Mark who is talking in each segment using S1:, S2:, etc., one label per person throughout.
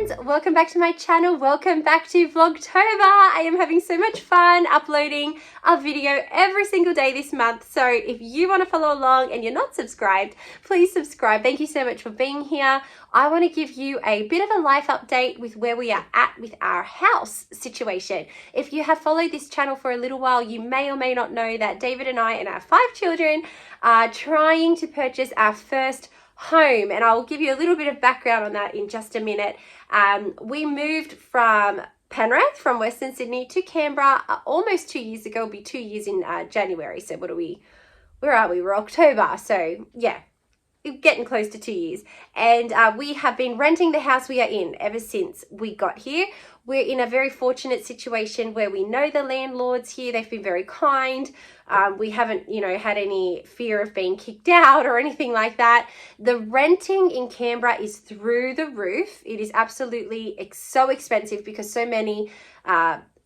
S1: friends, welcome back to my channel. Welcome back to Vlogtober. I am having so much fun uploading a video every single day this month. So if you want to follow along and you're not subscribed, please subscribe. Thank you so much for being here. I want to give you a bit of a life update with where we are at with our house situation. If you have followed this channel for a little while, you may or may not know that David and I and our 5 children are trying to purchase our first home, and I'll give you a little bit of background on that in just a minute. We moved from Penrith, from Western Sydney to Canberra almost 2 years ago. It'll be 2 years in January. So where are we? We're October. So yeah, getting close to 2 years. And we have been renting the house we are in ever since we got here. We're in a very fortunate situation where we know the landlords here. They've been very kind. We haven't, had any fear of being kicked out or anything like that. The renting in Canberra is through the roof. It is absolutely so expensive because so many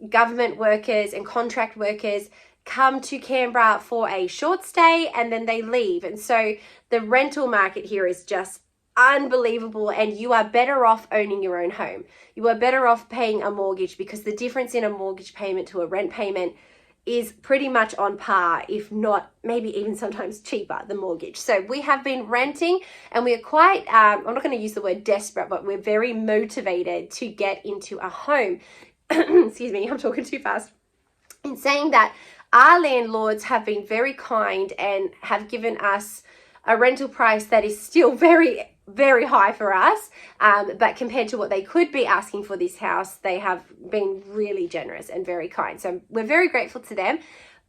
S1: government workers and contract workers come to Canberra for a short stay and then they leave. And so the rental market here is just unbelievable, and you are better off owning your own home. You are better off paying a mortgage because the difference in a mortgage payment to a rent payment is pretty much on par, if not maybe even sometimes cheaper, the mortgage. So we have been renting and we are quite, I'm not going to use the word desperate, but we're very motivated to get into a home. Excuse me, I'm talking too fast. In saying that, our landlords have been very kind and have given us a rental price that is still very, very high for us, but compared to what they could be asking for this house, they have been really generous and very kind. So we're very grateful to them,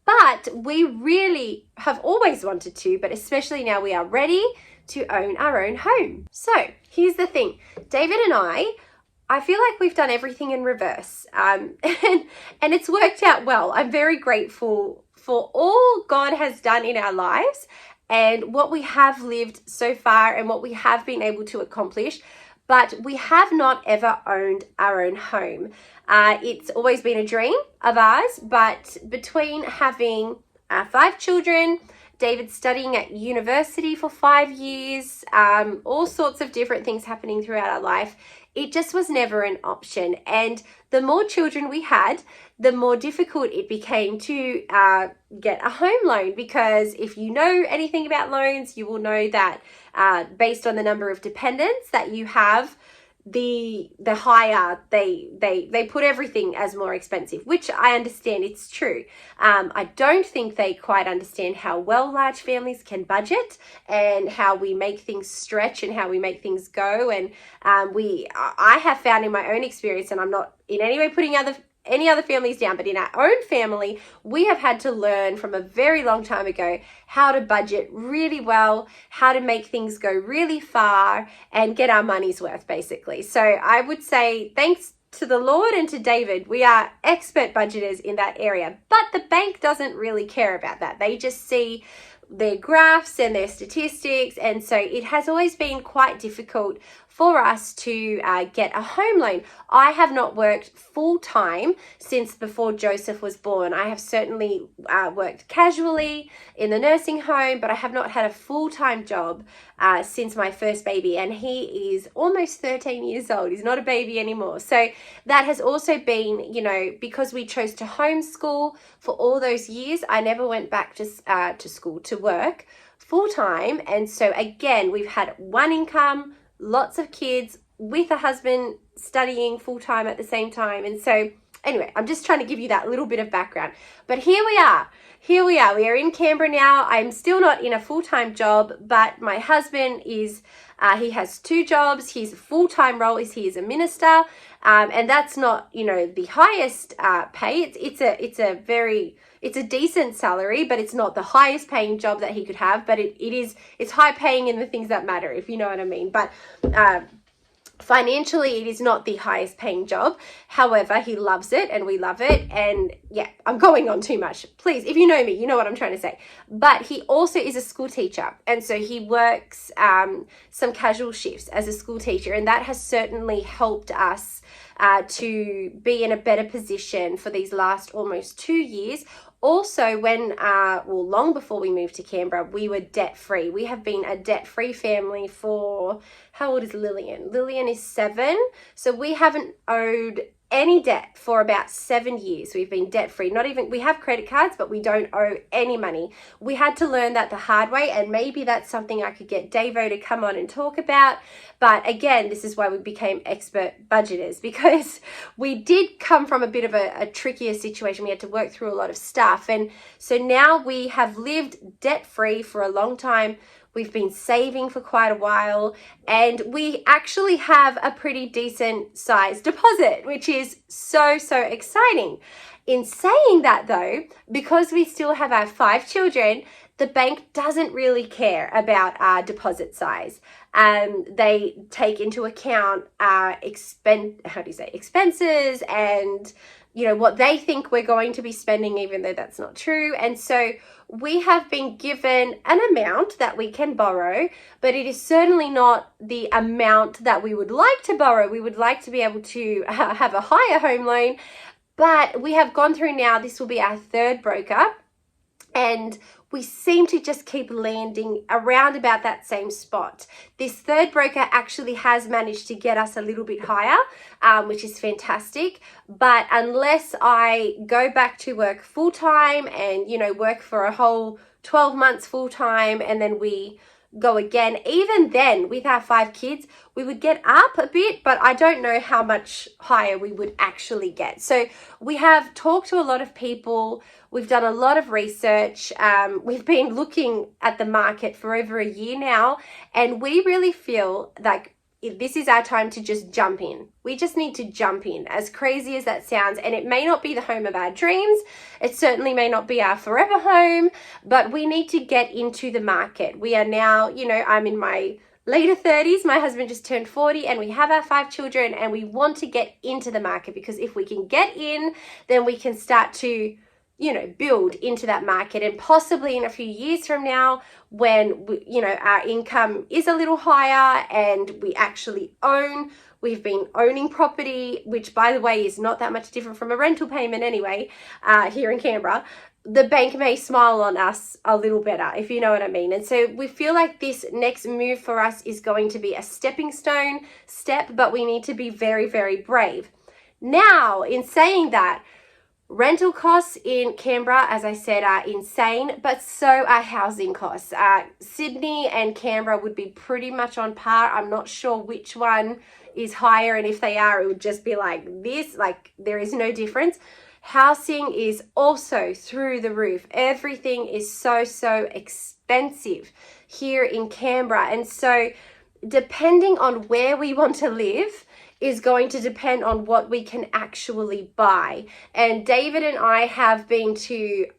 S1: but we really have always wanted to, but especially now we are ready to own our own home. So here's the thing, David and I feel like we've done everything in reverse, and it's worked out well. I'm very grateful for all God has done in our lives and what we have lived so far and what we have been able to accomplish, but we have not ever owned our own home. It's always been a dream of ours, but between having 5 children, David studying at university for 5 years, all sorts of different things happening throughout our life, it just was never an option. And the more children we had, the more difficult it became to get a home loan, because if you know anything about loans, you will know that based on the number of dependents that you have, the higher they put everything as more expensive, which I understand, it's true. I don't think they quite understand how well large families can budget and how we make things stretch and how we make things go. And I have found in my own experience, and I'm not in any way putting any other families down, but in our own family, we have had to learn from a very long time ago how to budget really well, how to make things go really far and get our money's worth, basically. So I would say thanks to the Lord and to David, we are expert budgeters in that area, but the bank doesn't really care about that. They just see their graphs and their statistics, and so it has always been quite difficult for us to get a home loan. I have not worked full-time since before Joseph was born. I have certainly worked casually in the nursing home, but I have not had a full-time job since my first baby, and he is almost 13 years old. He's not a baby anymore. So that has also been, because we chose to homeschool for all those years, I never went back to school to work full-time. And so again, we've had one income, lots of kids, with a husband studying full-time at the same time. And so anyway, I'm just trying to give you that little bit of background. But here we are. We are in Canberra now. I'm still not in a full-time job, but my husband is, he has 2 jobs. His full-time role is he is a minister. And that's not, the highest pay. It's a decent salary, but it's not the highest paying job that he could have, but it's high paying in the things that matter, if you know what I mean. But financially, it is not the highest paying job. However, he loves it and we love it. And yeah, I'm going on too much. Please, if you know me, you know what I'm trying to say. But he also is a school teacher. And so he works some casual shifts as a school teacher. And that has certainly helped us to be in a better position for these last almost 2 years. Also, when, well, long before we moved to Canberra, we were debt-free. We have been a debt-free family for, how old is Lillian? Lillian is 7. So we haven't owed any debt for about 7 years. We've been debt-free. Not even, we have credit cards, but we don't owe any money. We had to learn that the hard way, and maybe that's something I could get Davo to come on and talk about. But again, this is why we became expert budgeters, because we did come from a bit of a trickier situation. We had to work through a lot of stuff. And so now we have lived debt-free for a long time. We've been saving for quite a while, and we actually have a pretty decent sized deposit, which is so exciting. In saying that though, because we still have our 5 children, the bank doesn't really care about our deposit size. They take into account our expenses and, you know, what they think we're going to be spending, even though that's not true. And so we have been given an amount that we can borrow, but it is certainly not the amount that we would like to borrow. We would like to be able to have a higher home loan, but we have gone through now, this will be our 3rd broker, and we seem to just keep landing around about that same spot. This 3rd broker actually has managed to get us a little bit higher, which is fantastic. But unless I go back to work full-time and, you know, work for a whole 12 months full-time, and then we go again, even then with our 5 kids, we would get up a bit, but I don't know how much higher we would actually get. So we have talked to a lot of people. We've done a lot of research. We've been looking at the market for over a year now, and we really feel like this is our time to just jump in. We just need to jump in, as crazy as that sounds. And it may not be the home of our dreams. It certainly may not be our forever home, but we need to get into the market. We are now, you know, I'm in my later 30s. My husband just turned 40, and we have our 5 children, and we want to get into the market, because if we can get in, then we can start to, you know, build into that market. And possibly in a few years from now, when we, you know, our income is a little higher and we actually we've been owning property, which by the way is not that much different from a rental payment anyway, here in Canberra, the bank may smile on us a little better, if you know what I mean. And so we feel like this next move for us is going to be a stepping stone step, but we need to be very brave. Now, in saying that, rental costs in Canberra, as I said, are insane, but so are housing costs. Sydney and Canberra would be pretty much on par. I'm not sure which one is higher, and if they are, it would just be like this, like there is no difference. Housing is also through the roof. Everything is so expensive here in Canberra, and so depending on where we want to live is going to depend on what we can actually buy. And David and I have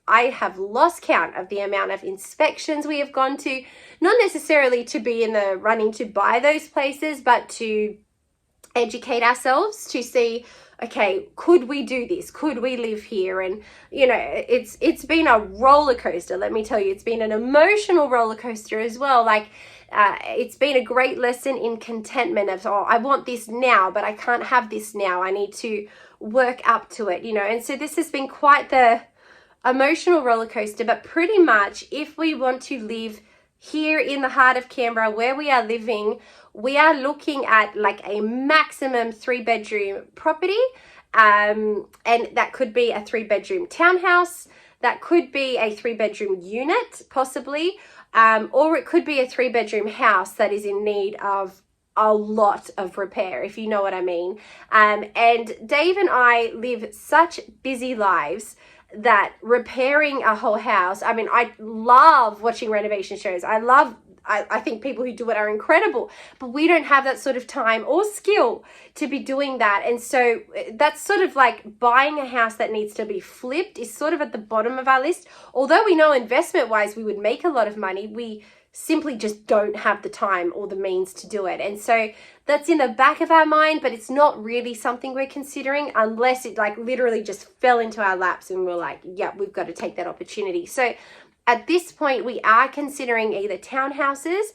S1: I have lost count of the amount of inspections we have gone to, not necessarily to be in the running to buy those places, but to educate ourselves to see, okay, could we do this? Could we live here? And, you know, it's been a roller coaster. Let me tell you, it's been an emotional roller coaster as well. Like, it's been a great lesson in contentment of, oh, I want this now, but I can't have this now. I need to work up to it, you know. And so this has been quite the emotional roller coaster, but pretty much if we want to live here in the heart of Canberra where we are living, we are looking at like a maximum 3-bedroom property. And that could be a 3-bedroom townhouse. That could be a 3-bedroom unit, possibly. Or it could be a 3-bedroom house that is in need of a lot of repair, if you know what I mean. And Dave and I live such busy lives that repairing a whole house, I mean, I love watching renovation shows. I think people who do it are incredible, but we don't have that sort of time or skill to be doing that. And so that's sort of like buying a house that needs to be flipped is sort of at the bottom of our list. Although we know investment wise we would make a lot of money, we simply just don't have the time or the means to do it. And so that's in the back of our mind, but it's not really something we're considering unless it like literally just fell into our laps and we're like, yeah, we've got to take that opportunity. So at this point, we are considering either townhouses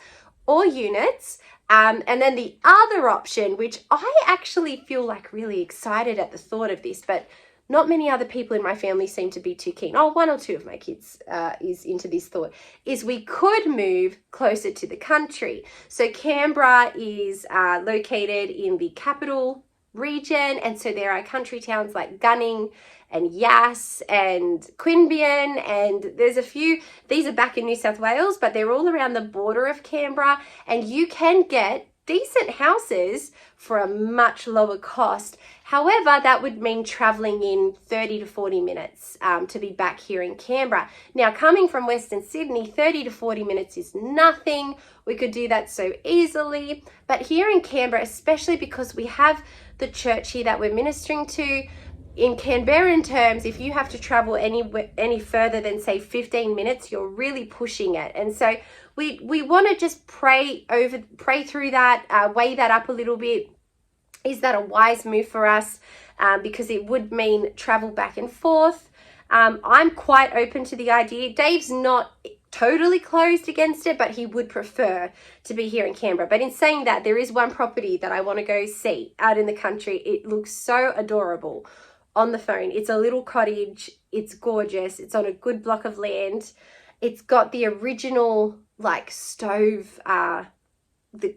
S1: or units. And then the other option, which I actually feel like really excited at the thought of this, but not many other people in my family seem to be too keen. Oh, one or two of my kids is into this thought, is we could move closer to the country. So Canberra is located in the capital region, and so there are country towns like Gunning and Yass and Queanbeyan, and there's a few. These are back in New South Wales, but they're all around the border of Canberra, and you can get decent houses for a much lower cost. However, that would mean traveling in 30 to 40 minutes to be back here in Canberra. Now, coming from Western Sydney, 30 to 40 minutes is nothing. We could do that so easily. But here in Canberra, especially because we have the church here that we're ministering to, in Canberran terms, if you have to travel any further than say 15 minutes, you're really pushing it. And so we want to just pray through that, weigh that up a little bit. Is that a wise move for us? Because it would mean travel back and forth. I'm quite open to the idea. Dave's not totally closed against it, but he would prefer to be here in Canberra. But in saying that, there is one property that I want to go see out in the country. It looks so adorable on the phone. It's a little cottage. It's gorgeous. It's on a good block of land. It's got the original like stove, how do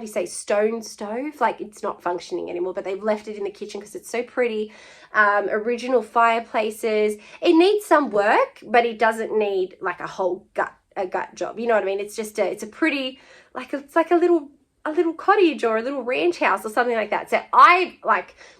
S1: you say, stone stove? Like it's not functioning anymore, but they've left it in the kitchen because it's so pretty. Original fireplaces. It needs some work, but it doesn't need like a whole gut job. You know what I mean? It's just it's a pretty, it's like a little cottage or a little ranch house or something like that. So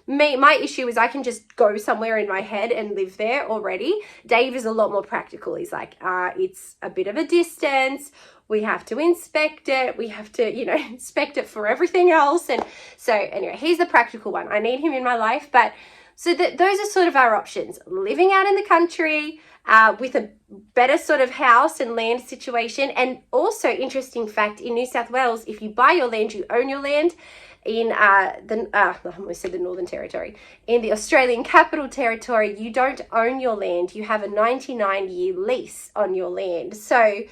S1: my issue is I can just go somewhere in my head and live there already. Dave is a lot more practical. He's like, it's a bit of a distance. We have to inspect it. We have to, inspect it for everything else. And so anyway, he's the practical one. I need him in my life. But so those are sort of our options. Living out in the country with a better sort of house and land situation. And also, interesting fact, in New South Wales, if you buy your land, you own your land. In I almost said the Northern Territory. In the Australian Capital Territory, you don't own your land. You have a 99-year lease on your land. So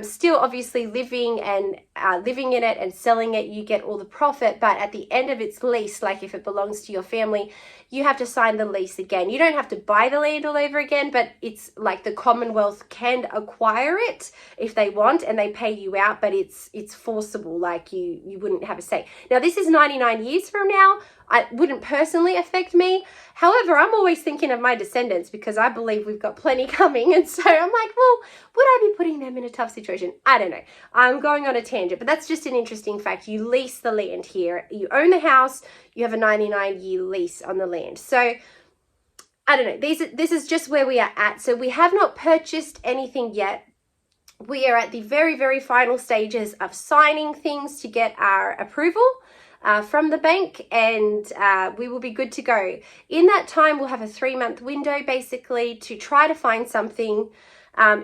S1: still obviously living in it and selling it, you get all the profit, but at the end of its lease, like if it belongs to your family, you have to sign the lease again. You don't have to buy the land all over again, but it's like the Commonwealth can acquire it if they want, and they pay you out, but it's forcible, like you wouldn't have a say. Now this is 99 years from now. It wouldn't personally affect me. However, I'm always thinking of my descendants because I believe we've got plenty coming. And so I'm like, well, would I be putting them in a tough situation? I don't know. I'm going on a tangent, but that's just an interesting fact. You lease the land here. You own the house. You have a 99-year lease on the land. So I don't know. This is just where we are at. So we have not purchased anything yet. We are at the very, very final stages of signing things to get our approval from the bank, and we will be good to go. In that time, we'll have a 3-month window basically to try to find something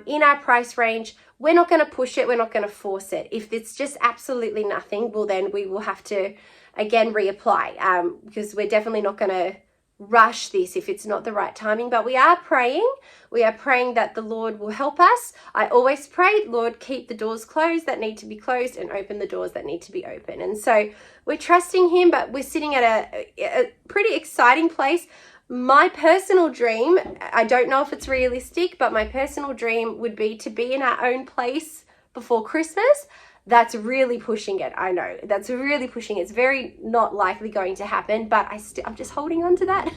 S1: in our price range. We're not going to push it. We're not going to force it. If it's just absolutely nothing, well, then we will have to again reapply because we're definitely not going to rush this if it's not the right timing. But we are praying that the Lord will help us. I always pray, Lord, keep the doors closed that need to be closed and open the doors that need to be open. And so we're trusting him, but we're sitting at a pretty exciting place. My personal dream, I don't know if it's realistic, but my personal dream would be to be in our own place before Christmas. That's really pushing it. I know that's really pushing it. It's very not likely going to happen, but I'm just holding on to that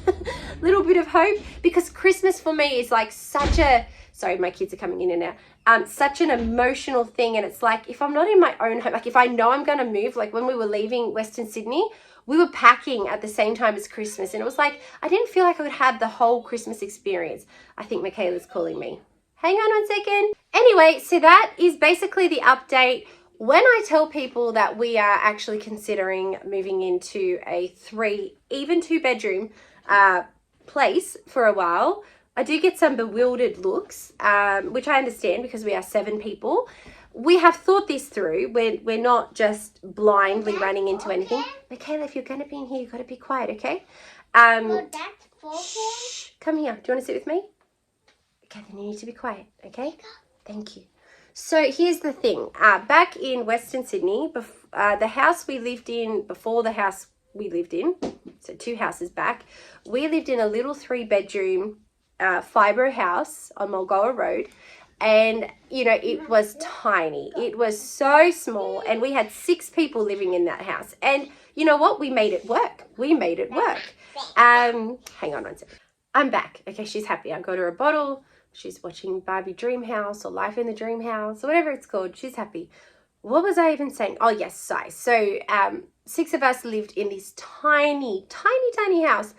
S1: little bit of hope, because Christmas for me is like sorry, my kids are coming in and out. Such an emotional thing. And it's like, if I'm not in my own home, like if I know I'm going to move, like when we were leaving Western Sydney, we were packing at the same time as Christmas. And it was like, I didn't feel like I would have the whole Christmas experience. I think Michaela's calling me. Hang on 1 second. Anyway, so that is basically the update. When I tell people that we are actually considering moving into a 2-bedroom place for a while, I do get some bewildered looks, which I understand because we are 7 people. We have thought this through. We're not just blindly running into anything. Michaela, if you're going to be in here, you've got to be quiet, okay? Shh, come here. Do you want to sit with me? Okay, then you need to be quiet, okay? Thank you. So here's the thing. Back in Western Sydney, the house we lived in before the house we lived in, so 2 houses back, we lived in a little 3-bedroom fibro house on Mulgoa Road. And, you know, it was tiny. It was so small. And we had 6 people living in that house. And you know what? We made it work. We made it work. Hang on one second. I'm back. Okay, she's happy. I got her a bottle. She's watching Barbie Dream House or Life in the Dream House or whatever it's called. She's happy. What was I even saying? Oh, yes, size. So 6 of us lived in this tiny, tiny, tiny house.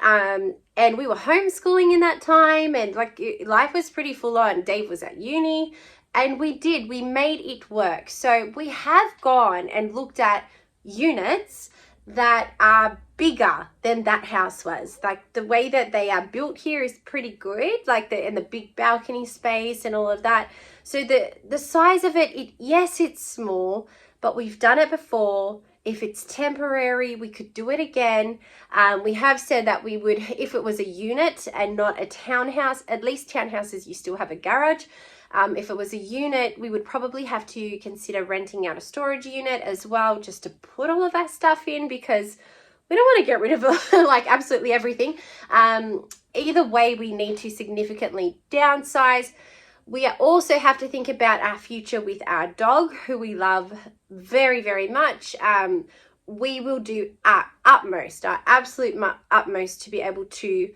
S1: And we were homeschooling in that time, and like life was pretty full on. Dave was at uni, and we made it work. So we have gone and looked at units that are bigger than that house was. Like the way that they are built here is pretty good, like the big balcony space and all of that. So the size of it, yes, it's small, but we've done it before. If it's temporary, we could do it again. We have said that we would, if it was a unit and not a townhouse, at least townhouses, you still have a garage. If it was a unit, we would probably have to consider renting out a storage unit as well, just to put all of our stuff in, because we don't want to get rid of like absolutely everything. Either way, we need to significantly downsize. We also have to think about our future with our dog, who we love very, very much. We will do our utmost, our absolute utmost to be able to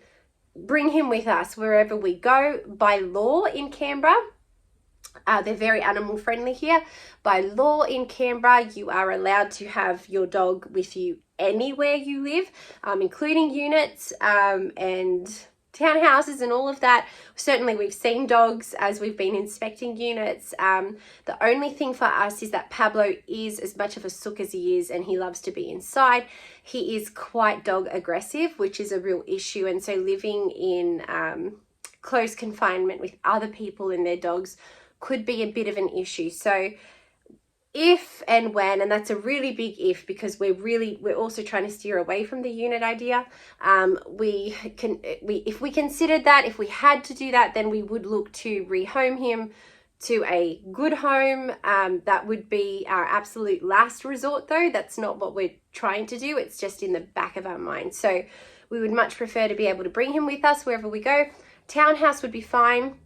S1: bring him with us wherever we go. By law in Canberra, they're very animal friendly here. By law in Canberra, you are allowed to have your dog with you anywhere you live, including units and townhouses and all of that. Certainly we've seen dogs as we've been inspecting units. The only thing for us is that Pablo is as much of a sook as he is, and he loves to be inside. He is quite dog aggressive, which is a real issue, and so living in close confinement with other people and their dogs could be a bit of an issue. So if and when, and that's a really big if, because we're also trying to steer away from the unit idea. If we considered that, if we had to do that, then we would look to rehome him to a good home. That would be our absolute last resort, though. That's not what we're trying to do. It's just in the back of our mind. So we would much prefer to be able to bring him with us wherever we go. Townhouse would be fine,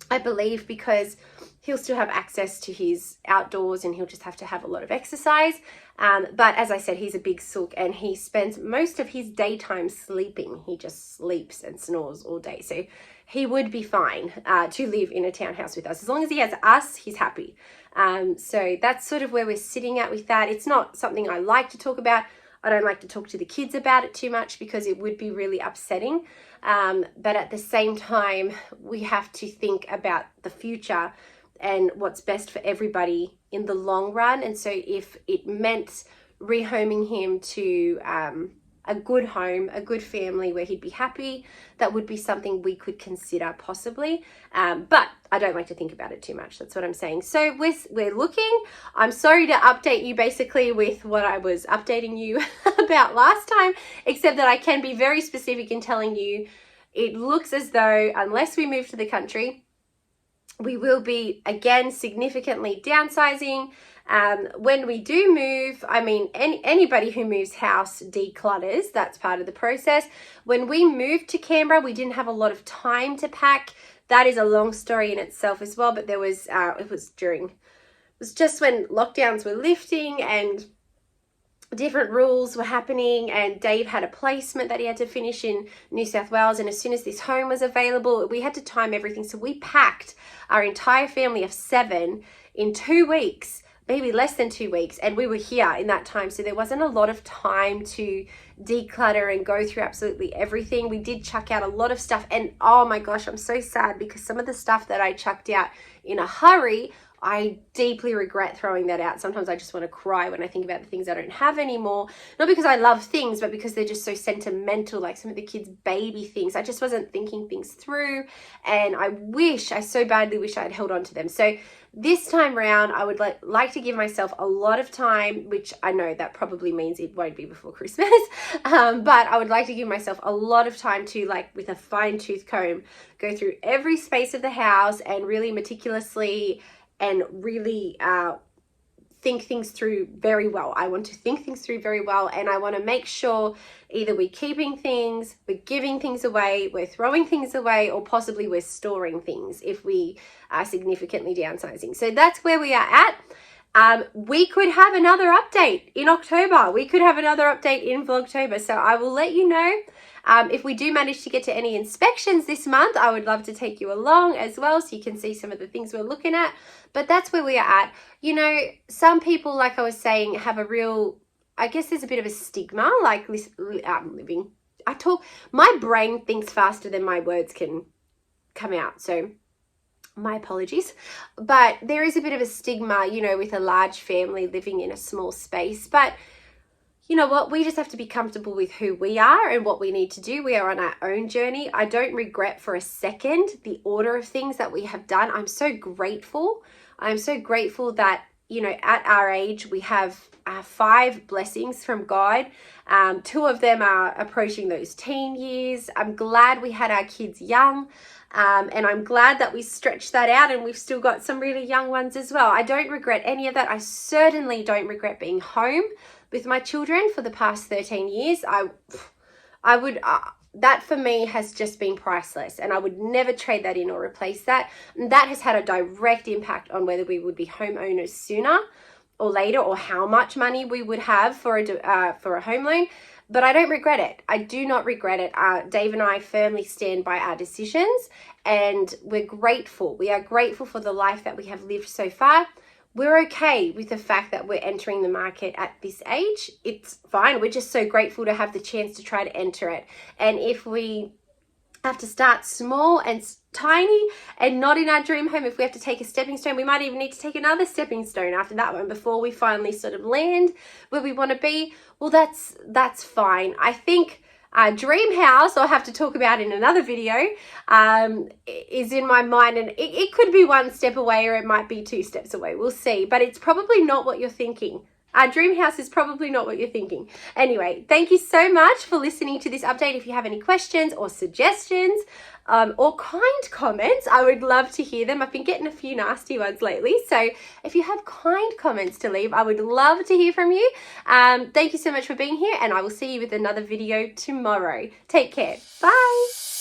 S1: I believe, because he'll still have access to his outdoors and he'll just have to have a lot of exercise. But as I said, he's a big sook and he spends most of his daytime sleeping. He just sleeps and snores all day. So he would be fine to live in a townhouse with us. As long as he has us, he's happy. So that's sort of where we're sitting at with that. It's not something I like to talk about. I don't like to talk to the kids about it too much because it would be really upsetting. But at the same time, we have to think about the future and what's best for everybody in the long run. And so if it meant rehoming him to a good home, a good family where he'd be happy, that would be something we could consider possibly. But I don't like to think about it too much. That's what I'm saying. So we're looking. I'm sorry to update you basically with what I was updating you about last time, except that I can be very specific in telling you it looks as though unless we move to the country, we will be again significantly downsizing. When we do move, I mean, anybody who moves house declutters. That's part of the process. When we moved to Canberra, we didn't have a lot of time to pack. That is a long story in itself as well. But there was, it was just when lockdowns were lifting and different rules were happening, and Dave had a placement that he had to finish in New South Wales, and as soon as this home was available, we had to time everything. So we packed our entire family of 7 in 2 weeks, maybe less than 2 weeks, and we were here in that time. So there wasn't a lot of time to declutter and go through absolutely everything. We did chuck out a lot of stuff, and oh my gosh, I'm so sad because some of the stuff that I chucked out in a hurry, I deeply regret throwing that out. Sometimes I just want to cry when I think about the things I don't have anymore. Not because I love things, but because they're just so sentimental, like some of the kids' baby things. I just wasn't thinking things through, and I so badly wish I had held on to them. So this time around, I would like to give myself a lot of time, which I know that probably means it won't be before Christmas, but I would like to give myself a lot of time to, like, with a fine-tooth comb, go through every space of the house and really meticulously and really think things through very well. I want to think things through very well, and I want to make sure either we're keeping things, we're giving things away, we're throwing things away, or possibly we're storing things if we are significantly downsizing. So that's where we are at. We could have another update in October. We could have another update in Vlogtober. So I will let you know. If we do manage to get to any inspections this month, I would love to take you along as well so you can see some of the things we're looking at. But that's where we are at. You know, some people, like I was saying, have a real, I guess there's a bit of a stigma, like living. My brain thinks faster than my words can come out. So my apologies. But there is a bit of a stigma, you know, with a large family living in a small space. But you know what? We just have to be comfortable with who we are and what we need to do. We are on our own journey. I don't regret for a second the order of things that we have done. I'm so grateful. I'm so grateful that, you know, at our age, we have 5 blessings from God. 2 of them are approaching those teen years. I'm glad we had our kids young. And I'm glad that we stretched that out and we've still got some really young ones as well. I don't regret any of that. I certainly don't regret being home with my children for the past 13 years. I would, that for me has just been priceless, and I would never trade that in or replace that. And that has had a direct impact on whether we would be homeowners sooner or later, or how much money we would have for a home loan. But I don't regret it. I do not regret it. Dave and I firmly stand by our decisions, and we're grateful. We are grateful for the life that we have lived so far. We're okay with the fact that we're entering the market at this age. It's fine. We're just so grateful to have the chance to try to enter it. And if we have to start small and tiny and not in our dream home, if we have to take a stepping stone, we might even need to take another stepping stone after that one before we finally sort of land where we want to be. Well, that's fine. I think our dream house, I'll have to talk about in another video, is in my mind, and it could be 1 step away or it might be 2 steps away. We'll see, but it's probably not what you're thinking. Our dream house is probably not what you're thinking. Anyway, thank you so much for listening to this update. If you have any questions or suggestions or kind comments, I would love to hear them. I've been getting a few nasty ones lately. So if you have kind comments to leave, I would love to hear from you. Thank you so much for being here, and I will see you with another video tomorrow. Take care. Bye.